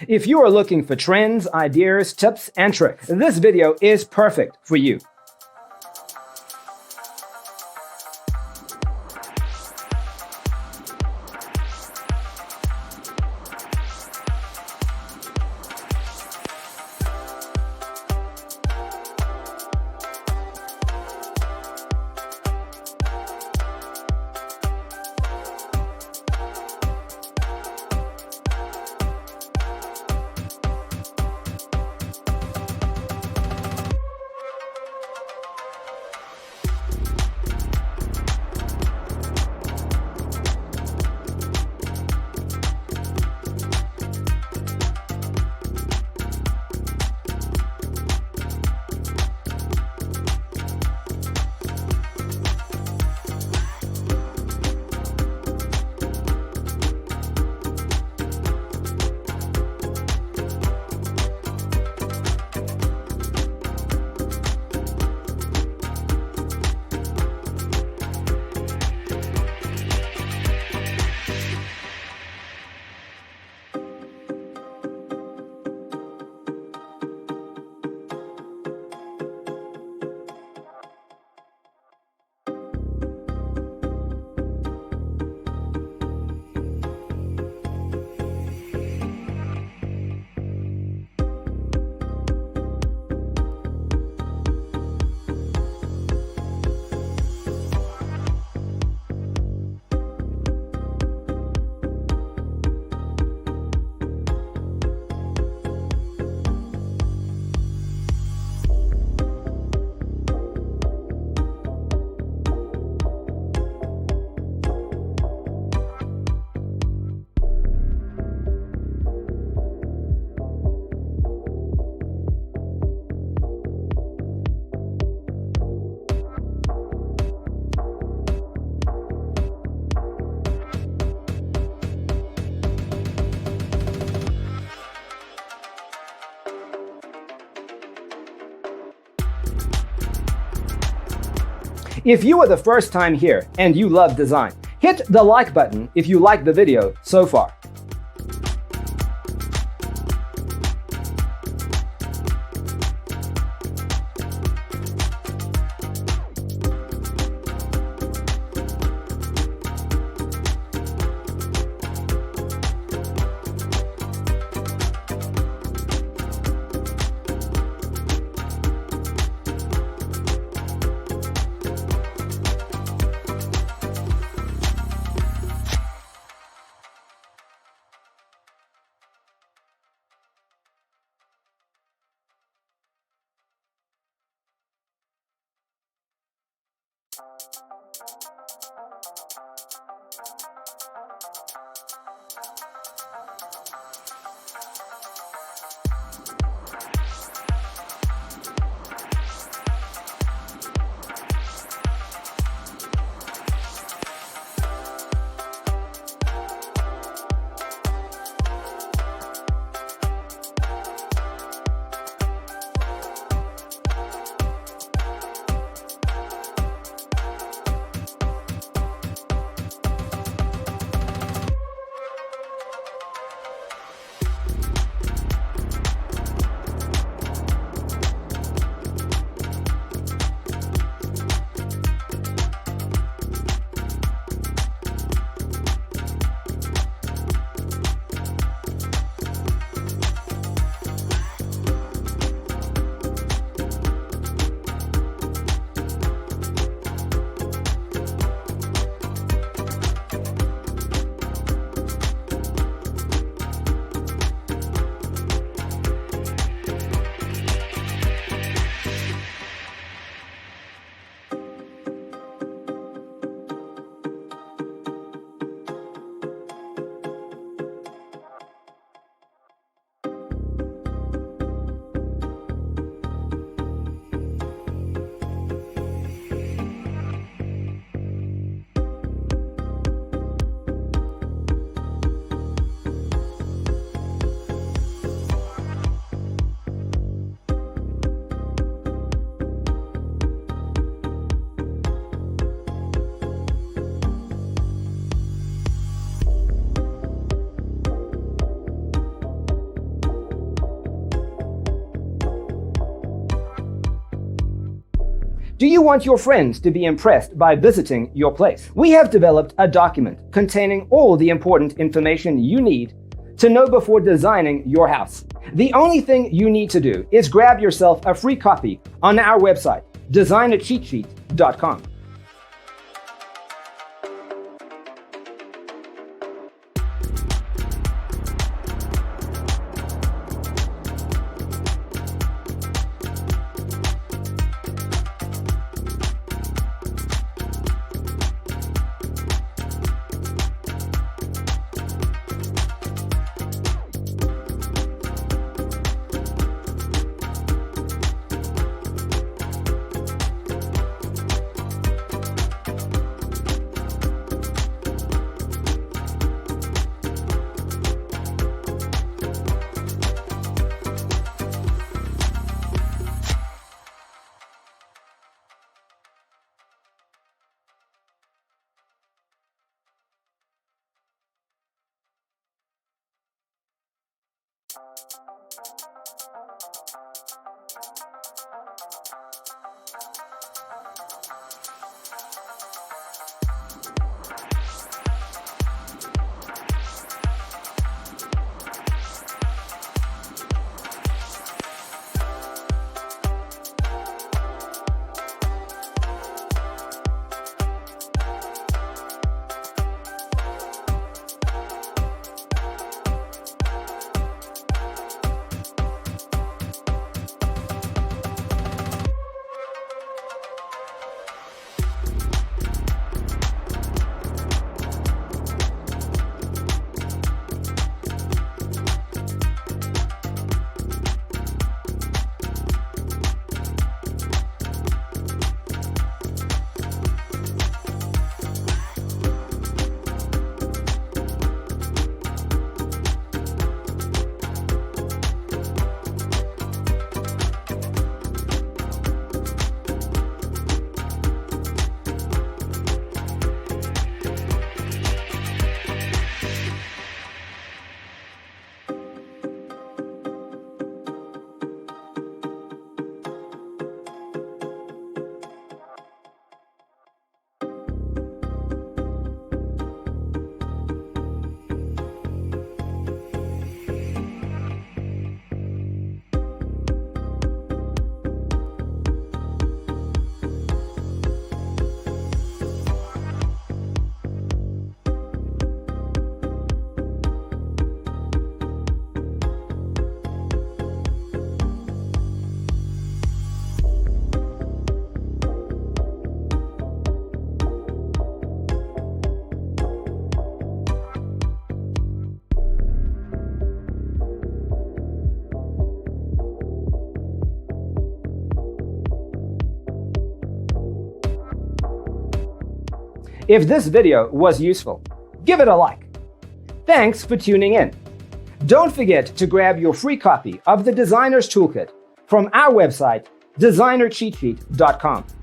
If you are looking for trends, ideas, tips, and tricks, this video is perfect for you. If you are the first time here and you love design, hit the like button if you like the video so far. Do you want your friends to be impressed by visiting your place? We have developed a document containing all the important information you need to know before designing your house. The only thing you need to do is grab yourself a free copy on our website, designercheatsheet.com. If this video was useful, give it a like. Thanks for tuning in. Don't forget to grab your free copy of the Designer's Toolkit from our website, designercheatsheet.com.